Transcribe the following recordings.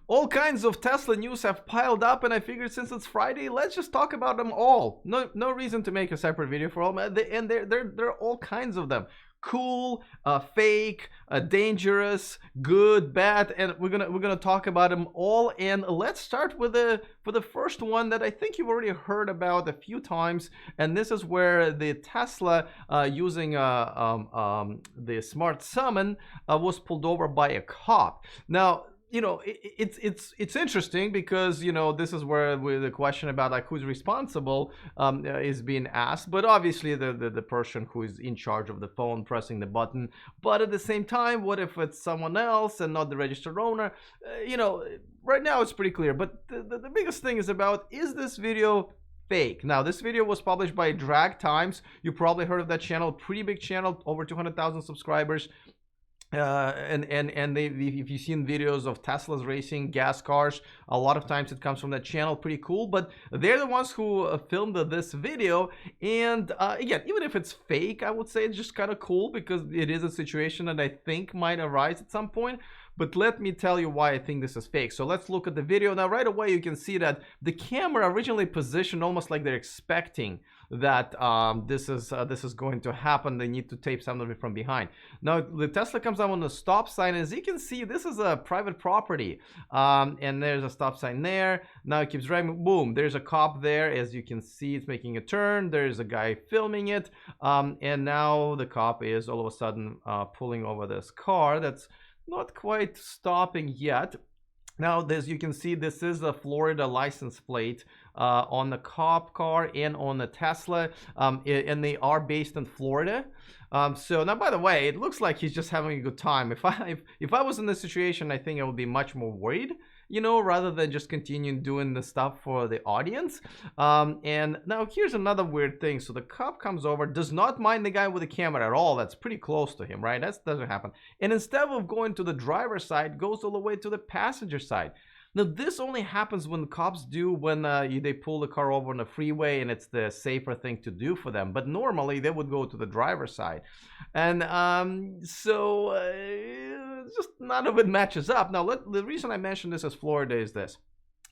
All kinds of Tesla news have piled up, and I figured since it's Friday, let's just talk about them all. No reason to make a separate video for all, and there are all kinds of them. Cool, fake, dangerous, good, bad, and we're gonna talk about them all. And let's start with the first one that I think you've already heard about a few times, and this is where the Tesla using the smart summon was pulled over by a cop. Now, you know, it's interesting because, you know, this is where the question about like who's responsible is being asked, but obviously the person who is in charge of the phone pressing the button. But at the same time, what if it's someone else and not the registered owner? You know, right now it's pretty clear, but the biggest thing is about, is this video fake? Now, this video was published by Drag Times. You probably heard of that channel, pretty big channel, over 200,000 subscribers. And if you've seen videos of Teslas racing gas cars, a lot of times it comes from that channel. Pretty cool. But they're the ones who filmed this video, and again, even if it's fake, I would say it's just kind of cool because it is a situation that I think might arise at some point. But let me tell you why I think this is fake. So let's look at the video. Now, right away, you can see that the camera originally positioned almost like they're expecting that this is going to happen. They need to tape some of it from behind. Now, the Tesla comes out on the stop sign. As you can see, this is a private property. And there's a stop sign there. Now it keeps driving. Boom, there's a cop there. As you can see, it's making a turn. There's a guy filming it. And now the cop is all of a sudden pulling over this car that's not quite stopping yet. Now, as you can see, this is a Florida license plate on the cop car and on the Tesla, and they are based in Florida. So now, by the way, it looks like he's just having a good time. If I was in this situation, I think I would be much more worried, you know, rather than just continuing doing the stuff for the audience. And now here's another weird thing. So the cop comes over, does not mind the guy with the camera at all. That's pretty close to him, right? That doesn't happen. And instead of going to the driver's side, goes all the way to the passenger side. Now, this only happens when the cops do when they pull the car over on the freeway, and it's the safer thing to do for them. But normally, they would go to the driver's side. And just none of it matches up. Now, the reason I mentioned this as Florida is this.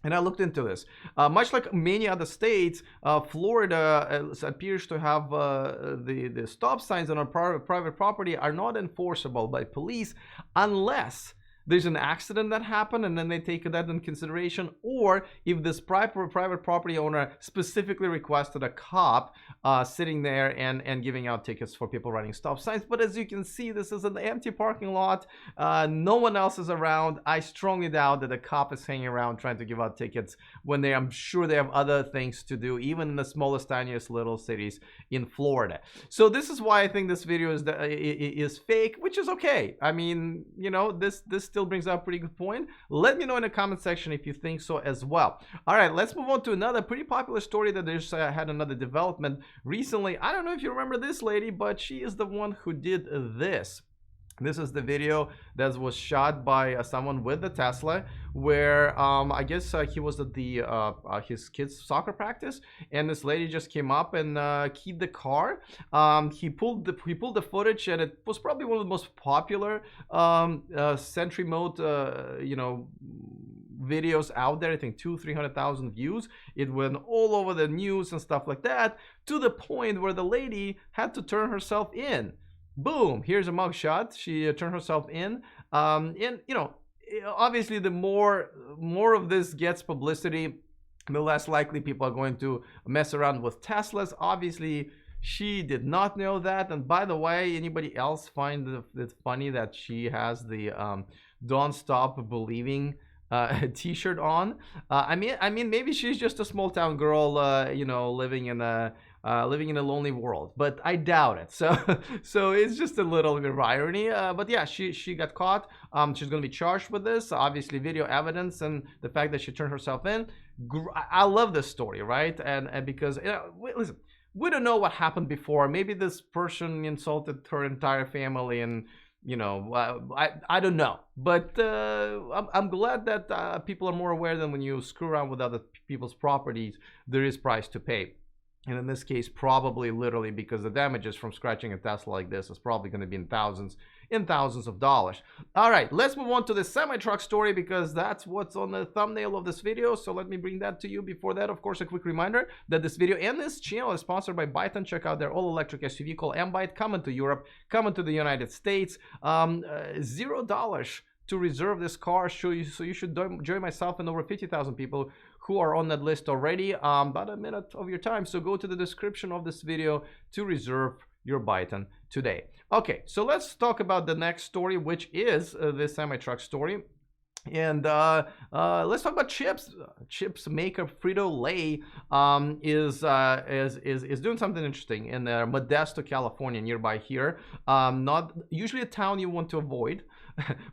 And I looked into this. Much like many other states, Florida appears to have the stop signs on a private property are not enforceable by police unless there's an accident that happened and then they take that in consideration, or if this private property owner specifically requested a cop sitting there and giving out tickets for people running stop signs. But as you can see, this is an empty parking lot. No one else is around. I strongly doubt that a cop is hanging around trying to give out tickets when I'm sure they have other things to do, even in the smallest, tiniest little cities in Florida. So this is why I think this video is fake, which is okay. I mean, you know, this still brings up a pretty good point. Let me know in the comment section if you think so as well. All right, let's move on to another pretty popular story that just had another development recently. I don't know if you remember this lady, but she is the one who did this. This is the video that was shot by someone with the Tesla, where I guess he was at his kids' soccer practice, and this lady just came up and keyed the car. He pulled the footage, and it was probably one of the most popular Sentry Mode, you know, videos out there. I think 200,000-300,000 views. It went all over the news and stuff like that, to the point where the lady had to turn herself in. Boom, here's a mugshot. She turned herself in, and you know, obviously the more of this gets publicity, the less likely people are going to mess around with Teslas. Obviously, she did not know that. And by the way, anybody else find it funny that she has the "Don't Stop Believing" t-shirt on? I mean, maybe she's just a small town girl, you know, living in a lonely world, but I doubt it. So it's just a little bit of irony. But yeah, she got caught. She's going to be charged with this. Obviously, video evidence and the fact that she turned herself in. I love this story, right? And because, you know, listen, we don't know what happened before. Maybe this person insulted her entire family, and you know, I don't know. But I'm glad that people are more aware that when you screw around with other people's properties, there is price to pay. And in this case, probably literally, because the damages from scratching a Tesla like this is probably going to be in thousands of dollars. All right, let's move on to the semi-truck story, because that's what's on the thumbnail of this video. So let me bring that to you. Before that, of course, a quick reminder that this video and this channel is sponsored by Byton. Check out their all-electric SUV called M-Byte, coming to Europe, coming to the United States. $0 to reserve this car. So you should join myself and over 50,000 people who are on that list already. About a minute of your time. So go to the description of this video to reserve your Byton today. Okay, so let's talk about the next story, which is the semi-truck story. And let's talk about chips. Chips maker Frito-Lay is doing something interesting in Modesto, California, nearby here. Not usually a town you want to avoid,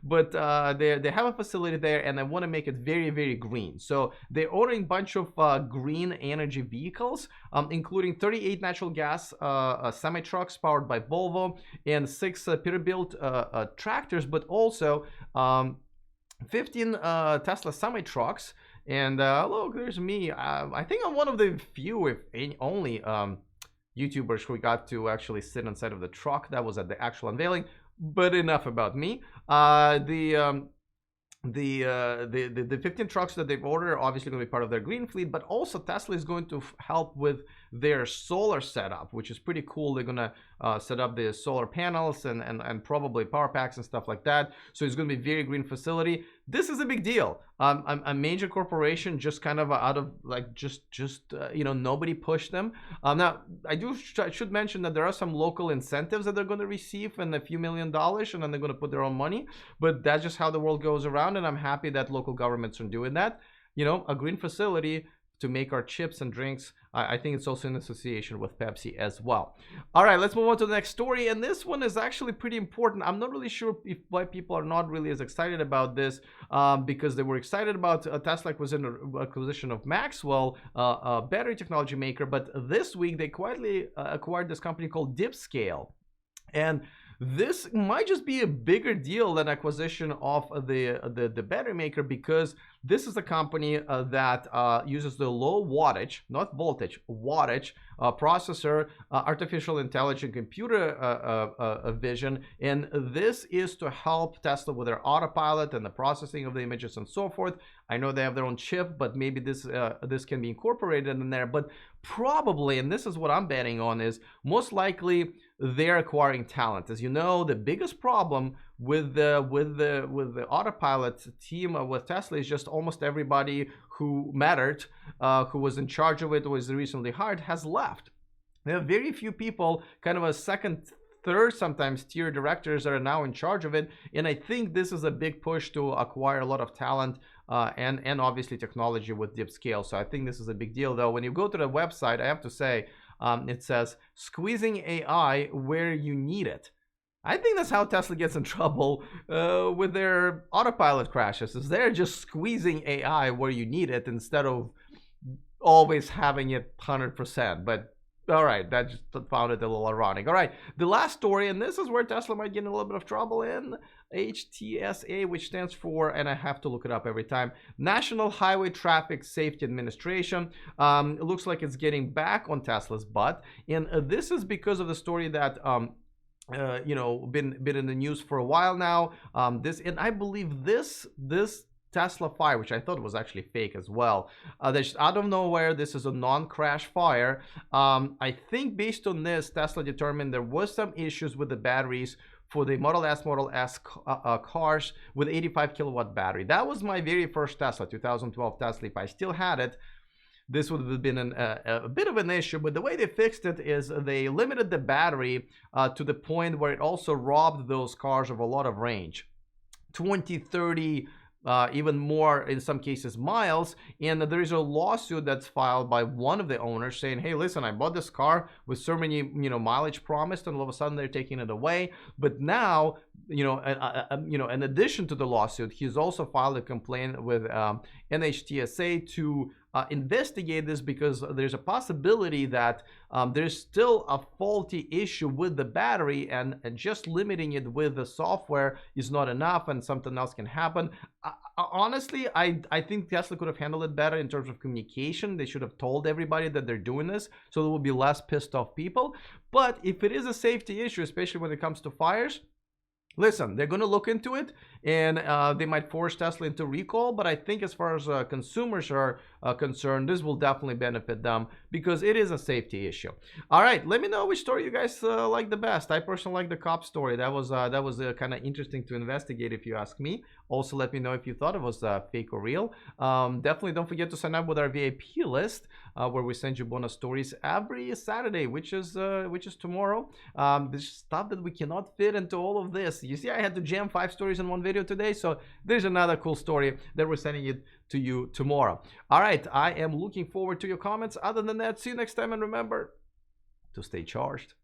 but they have a facility there, and they want to make it very, very green. So they're ordering a bunch of green energy vehicles, including 38 natural gas semi-trucks powered by Volvo, and 6 Peterbilt tractors, but also 15 Tesla semi-trucks. And look, there's me. I think I'm one of the few, if any, only YouTubers who got to actually sit inside of the truck. That was at the actual unveiling. But enough about me. The 15 trucks that they've ordered are obviously going to be part of their green fleet, but also Tesla is going to help with their solar setup, which is pretty cool. They're going to set up the solar panels and probably power packs and stuff like that. So it's going to be a very green facility. This is a big deal. A major corporation just kind of out of like you know, nobody pushed them. Now I should mention that there are some local incentives that they're going to receive, and a few $1 million, and then they're going to put their own money. But that's just how the world goes around, and I'm happy that local governments are doing that. You know, a green facility to make our chips and drinks. I think it's also in association with Pepsi as well. All right, let's move on to the next story. And this one is actually pretty important. I'm not really sure why people are not really as excited about this, because they were excited about Tesla acquisition of Maxwell, a battery technology maker. But this week, they quietly acquired this company called Dipscale. And this might just be a bigger deal than acquisition of the battery maker, because this is a company that uses the low wattage, not voltage, wattage processor, artificial intelligence, computer vision, and this is to help Tesla with their autopilot and the processing of the images and so forth. I know they have their own chip, but maybe this can be incorporated in there. But probably, and this is what I'm betting on, is most likely they're acquiring talent. As you know, the biggest problem with the autopilot team with Tesla is just almost everybody who mattered, who was in charge of it, was recently hired, has left. There are very few people, kind of a second, third, sometimes tier directors that are now in charge of it. And I think this is a big push to acquire a lot of talent and obviously technology with Dipscale. So I think this is a big deal, though. When you go to the website, I have to say, it says squeezing AI where you need it. I think that's how Tesla gets in trouble with their autopilot crashes, is they're just squeezing AI where you need it instead of always having it 100%. But all right, that just found it a little ironic. All right, the last story, and this is where Tesla might get in a little bit of trouble, in HTSA, which stands for, and I have to look it up every time, National Highway Traffic Safety Administration. It looks like it's getting back on Tesla's butt, and this is because of the story that you know, been in the news for a while now. And I believe this Tesla fire, which I thought was actually fake as well, just out of nowhere, this is a non-crash fire. I think based on this, Tesla determined there was some issues with the batteries for the Model S, Model S cars with 85 kilowatt battery. That was my very first Tesla, 2012 Tesla. If I still had it, this would have been a bit of an issue. But the way they fixed it is they limited the battery to the point where it also robbed those cars of a lot of range, 20, 30, even more in some cases miles. And there is a lawsuit that's filed by one of the owners saying, hey, listen, I bought this car with so many, you know, mileage promised, and all of a sudden they're taking it away. But now, you know, in addition to the lawsuit, he's also filed a complaint with NHTSA to investigate this, because there's a possibility that there's still a faulty issue with the battery, and just limiting it with the software is not enough, and something else can happen. Honestly, I think Tesla could have handled it better in terms of communication. They should have told everybody that they're doing this, so there will be less pissed off people. But if it is a safety issue, especially when it comes to fires, listen, they're going to look into it, and they might force Tesla into recall. But I think as far as consumers are concerned, this will definitely benefit them, because it is a safety issue. All right, let me know which story you guys like the best. I personally like the cop story. That was kind of interesting to investigate, if you ask me. Also, let me know if you thought it was fake or real. Definitely don't forget to sign up with our VIP list, where we send you bonus stories every Saturday, which is tomorrow. There's stuff that we cannot fit into all of this. You see, I had to jam 5 stories in one video today, so there's another cool story that we're sending it to you tomorrow. All right, I am looking forward to your comments. Other than that, see you next time, and remember to stay charged.